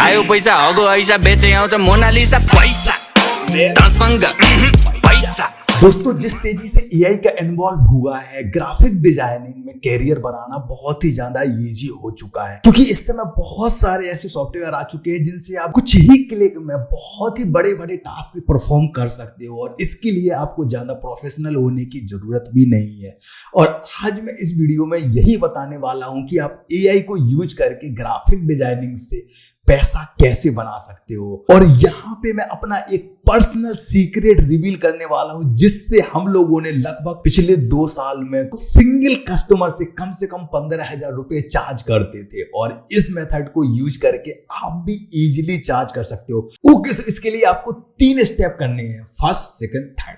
खायो पैसा हगो ऐसा बेचे आउँछ मोनालिसा पैसा तसँग पैसा। दोस्तों, जिस तेजी से एआई का इन्वॉल्व हुआ है, ग्राफिक डिजाइनिंग में कैरियर बनाना बहुत ही ज्यादा इजी हो चुका है, क्योंकि इस समय बहुत सारे ऐसे सॉफ्टवेयर आ चुके हैं जिनसे आप कुछ ही क्लिक में बहुत ही बड़े बड़े टास्क परफॉर्म कर सकते हो, और इसके लिए आपको ज्यादा प्रोफेशनल होने की जरूरत भी नहीं है। और आज मैं इस वीडियो में यही बताने वाला हूं कि आप एआई को यूज करके ग्राफिक डिजाइनिंग से पैसा कैसे बना सकते हो। और यहाँ पे मैं अपना एक पर्सनल सीक्रेट रिवील करने वाला हूं, जिससे हम लोगों ने लगभग पिछले 2 साल में सिंगल कस्टमर से कम 15,000 रुपए चार्ज करते थे, और इस मेथड को यूज करके आप भी इजीली चार्ज कर सकते हो। ओके, इसके लिए आपको 3 स्टेप करने हैं, फर्स्ट, सेकंड, थर्ड।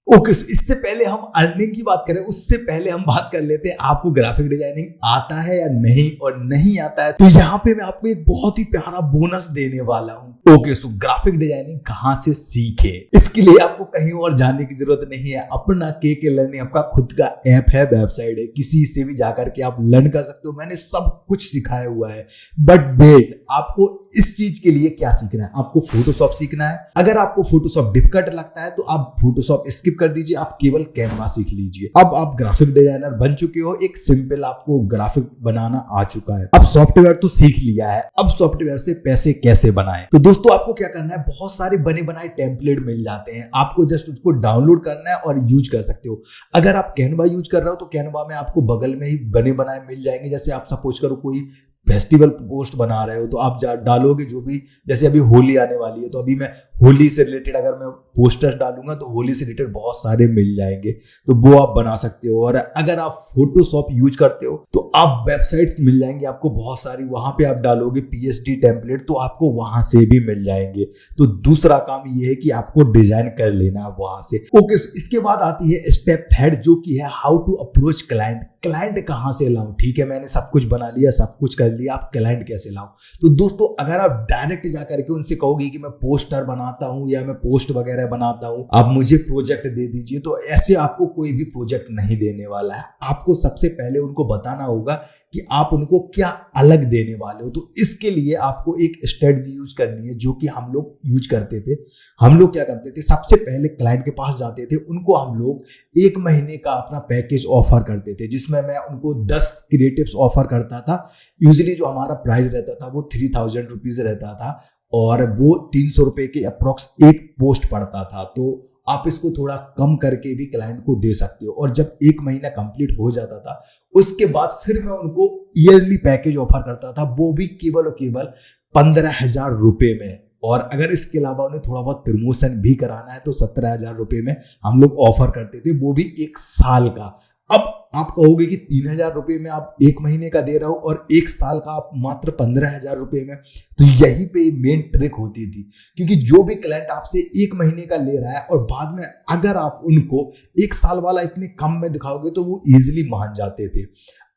ओके, इससे पहले हम अर्निंग की बात करें, उससे पहले हम बात कर लेते हैं आपको ग्राफिक डिजाइनिंग आता है या नहीं, और नहीं आता है तो यहाँ पे मैं आपको एक बहुत ही प्यारा बोनस देने वाला हूँ। ओके, सो ग्राफिक डिजाइनिंग कहाँ से सीखे, इसके लिए आपको कहीं और जाने की जरूरत नहीं है। अपना के लर्निंग आपका खुद का ऐप है, वेबसाइट है, किसी से भी जाकर के आप लर्न कर सकते हो। मैंने सब कुछ सिखाया हुआ है। बट वेट, आपको इस चीज के लिए क्या सीखना है? आपको फोटोशॉप सीखना है। अगर आपको फोटोशॉप डिफिकल्ट लगता है तो आप फोटोशॉप स्किप कर दीजिए, आप केवल कैनवा सीख लीजिए। अब आप ग्राफिक डिजाइनर बन चुके हो, एक सिंपल आपको ग्राफिक बनाना आ चुका है। अब सॉफ्टवेयर तो सीख लिया है, अब सॉफ्टवेयर से पैसे कैसे बनाएं। तो दोस्तों, आपको क्या करना है, बहुत सारे बने बनाए टेम्पलेट मिल जाते हैं, आपको जस्ट उसको डाउनलोड करना है और यूज कर सकते हो। अगर आप कैनवा यूज कर रहे हो तो कैनवा में आपको बगल में ही बने बनाए मिल जाएंगे। जैसे आप सपोज करो कोई फेस्टिवल पोस्ट बना रहे हो तो आप डालोगे जो भी, जैसे अभी होली आने वाली है तो अभी मैं होली से रिलेटेड अगर मैं पोस्टर्स डालूंगा तो होली से रिलेटेड बहुत सारे मिल जाएंगे, तो वो आप बना सकते हो। और अगर आप फोटोशॉप यूज करते हो तो आप वेबसाइट्स मिल जाएंगे आपको बहुत सारी, वहां पे आप डालोगे पीएसडी टेम्पलेट तो आपको वहां से भी मिल जाएंगे। तो दूसरा काम ये है कि आपको डिजाइन कर लेना है वहां से। ओके, इसके बाद आती है स्टेप थर्ड, जो कि है how to approach client. Client कहां से लाऊं? ठीक है, मैंने सब कुछ बना लिया, सब कुछ कर लिया, आप क्लाइंट कैसे लाऊं? तो दोस्तों, अगर आप डायरेक्ट जाकर के उनसे कहोगे कि मैं पोस्टर बनाता हूं या मैं पोस्ट वगैरह बनाता हूं, आप मुझे प्रोजेक्ट दे दीजिए, तो ऐसे आपको कोई भी प्रोजेक्ट नहीं देने वाला है। आपको सबसे पहले उनको बताना होगा कि आप उनको क्या अलग देने वाले हो। तो इसके लिए आपको एक स्ट्रेटजी यूज करनी है, जो कि हम लोग यूज करते थे। हम लोग क्या करते थे, सबसे पहले क्लाइंट के पास जाते थे, उनको हम लोग 1 महीने का अपना पैकेज ऑफर करते थे, जिसमें मैं उनको 10 क्रिएटिव्स ऑफर करता था। यूजुअली जो हमारा प्राइस रहता था वो 3000 रुपीज रहता था, और वो 300 रुपए के अप्रोक्स एक पोस्ट पड़ता था। तो आप इसको थोड़ा कम करके भी क्लाइंट को दे सकते हो। और जब 1 महीना कंप्लीट हो जाता था, उसके बाद फिर मैं उनको ईयरली पैकेज ऑफर करता था, वो भी केवल और केवल 15,000 रुपए में। और अगर इसके अलावा उन्हें थोड़ा बहुत प्रमोशन भी कराना है तो 17,000 रुपए में हम लोग ऑफर करते थे, वो भी 1 साल का। अब आप कहोगे कि 3,000 रुपए में आप 1 महीने का दे रहे हो और 1 साल का आप मात्र 15,000 रुपए में। तो यही पे मेन ट्रिक होती थी, क्योंकि जो भी क्लाइंट आपसे 1 महीने का ले रहा है और बाद में अगर आप उनको 1 साल वाला इतने कम में दिखाओगे तो वो इजीली मान जाते थे।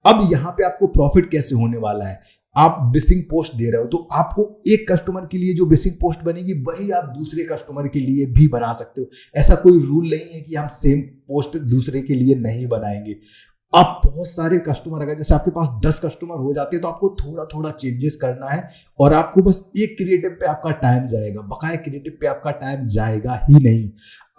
अब यहाँ पे आपको प्रॉफिट कैसे होने वाला है, आप बिसिंग पोस्ट दे रहे हो तो आपको एक कस्टमर के लिए जो बिसिंग पोस्ट बनेगी वही आप दूसरे कस्टमर के लिए भी बना सकते हो। ऐसा कोई रूल नहीं है कि हम सेम पोस्ट दूसरे के लिए नहीं बनाएंगे। आप बहुत सारे कस्टमर, अगर जैसे आपके पास 10 कस्टमर हो जाते हैं तो आपको थोड़ा थोड़ा चेंजेस करना है, और आपको बस एक क्रिएटिव पे आपका टाइम जाएगा, बकाया क्रिएटिव पे आपका टाइम जाएगा ही नहीं।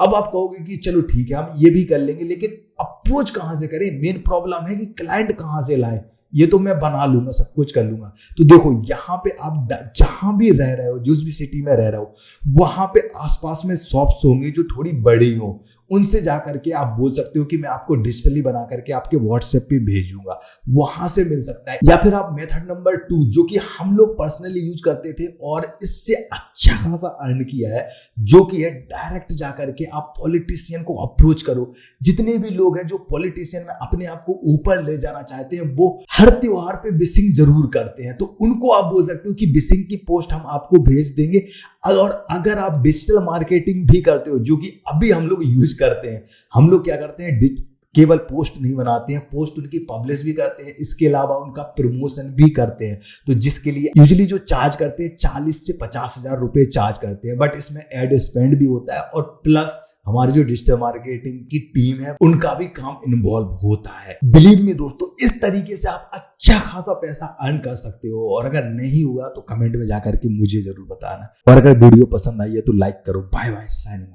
अब आप कहोगे कि चलो ठीक है, हम ये भी कर लेंगे, लेकिन अप्रोच कहां से करें? मेन प्रॉब्लम है कि क्लाइंट कहां से लाए। ये तो मैं बना लूंगा, सब कुछ कर लूंगा। तो देखो, यहाँ पे आप जहां भी रह रहे हो, जिस भी सिटी में रह रहे हो, वहां पे आसपास में शॉप्स होंगी जो थोड़ी बड़ी हो, उनसे जाकर के आप बोल सकते हो कि मैं आपको डिजिटली बना करके आपके व्हाट्सएप पे भेजूंगा, वहां से मिल सकता है। या फिर आप मेथड नंबर 2, जो कि हम लोग पर्सनली यूज करते थे और इससे अच्छा खासा अर्न किया है, जो कि है डायरेक्ट जाकर के आप पॉलिटिशियन को अप्रोच करो। जितने भी लोग हैं जो पॉलिटिशियन में अपने आप को ऊपर ले जाना चाहते हैं, वो हर त्योहार पे बिसिंग जरूर करते हैं, तो उनको आप बोल सकते हो कि बिसिंग की पोस्ट हम आपको भेज देंगे। और अगर आप डिजिटल मार्केटिंग भी करते हो, जो कि अभी हम लोग यूज करते हैं, हम लोग क्या करते हैं, केवल पोस्ट नहीं बनाते हैं, पोस्ट उनकी पब्लिश भी करते हैं, इसके अलावा उनका प्रमोशन भी करते हैं। तो जिसके लिए यूजुअली जो चार्ज करते हैं 40 से 50 हजार रुपए चार्ज करते हैं, बट इसमें एड स्पेंड भी होता है और प्लस हमारी जो डिजिटल मार्केटिंग की टीम है उनका भी काम इन्वॉल्व होता है। बिलीव मी दोस्तों, इस तरीके से आप अच्छा खासा पैसा अर्न कर सकते हो। और अगर नहीं हुआ तो कमेंट में जाकर के मुझे जरूर बताना। और अगर वीडियो पसंद आई है तो लाइक करो। Bye bye, sign.